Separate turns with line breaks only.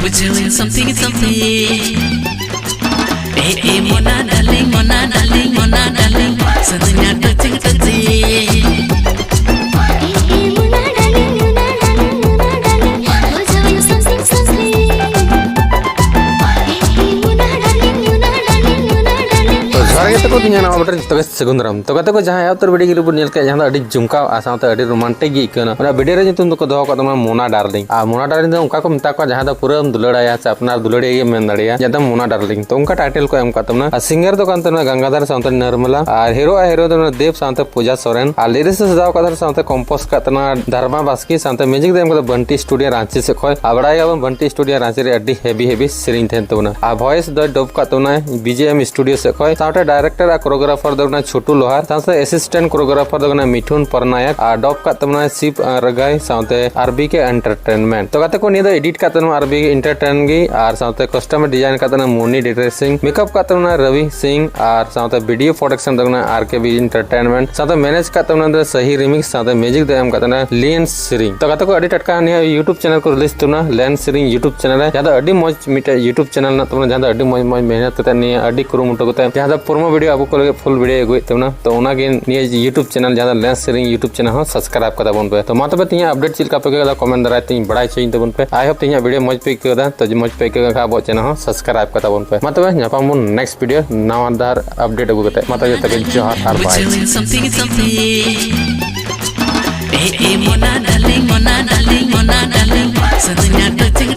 We're doing something. Hey, Mona darling, Mona darling. Suddenly touching.
को तीना butter तक सगुंदरम तो कते को जहां उत्तर वीडियो के ऊपर नेल के जहां अडी जुमका आसाते अडी रोमांटिक गी कना ओना वीडियो रे तुम को दो को मोना डार्लिंग आ मोना डार्लिंग तो उनका को मता को जहां दा पूरा दुलड़ाया से अपना दुलड़े ये मेन दड़िया जदा मोना डार्लिंग तो उनका टाइटल को एम का तमना सिंगर तो कांत गंगाधर सावंत निर्मला और हीरो तो देव सावंत पूजा सोरेन आ लिरिक्स सजाव का सावंत कंपोज का तना धर्मा बास्की सावंत म्यूजिक देम को बंटी स्टूडियो रांची से खय आबड़ाया बंटी स्टूडियो रांची रे अडी हेवी सीरिंग थेन तोना आ वॉइस द डब का तोना बीजेएम स्टूडियो से खय सावंत डायरेक्टर आ कोरियोग्राफर दगना छोटू लोहार साथे असिस्टेंट कोरियोग्राफर दगना मिठुन परनायक आ डब का तमना शिव रगाई साथे आरबी के एंटरटेनमेंट तो कते को नि द एडिट का तमना आरबी के एंटरटेन गी और साथे कस्टम डिजाइन का तमना मुन्नी ड्रेसिंग मेकअप का तमना रवि सिंह और साथे वीडियो प्रोडक्शन दगना आरकेबी एंटरटेनमेंट साथे मैनेज का तमना सही रिमिक्स साथे म्यूजिक देम का तमना लेन सिरिंग तो कते को अडी टटका नि यूट्यूब चैनल को रिलीज तुना लेन सिरिंग यूट्यूब चैनल रे जदा अडी मौज मिटे यूट्यूब चैनल ना तमना जदा अडी मौज मेहनत कते नि अडी कुरुमुटो कते जदा पुरमा वीडियो अब को फुल वीडियो अगुई तमना तो ओना के नि यूट्यूब चैनल जदा लेन सिरिंग यूट्यूब चैनल हो सब्सक्राइब कदा बन पे तो मा तबे तिया अपडेट चिलका पे के कमेंट दराय तिन बड़ाई चाहिए तबन पे आई होप तिया वीडियो मौज पे केदा तो मौज पे के का बो चैनल हो सब्सक्राइब कदा बन पे मा तबे न्यापाम नेक्स्ट वीडियो नवादार अपडेट अगु कते मा तबे तक जोहार और bye
Hey, Mona darling, Mona darling. Suddenly touching.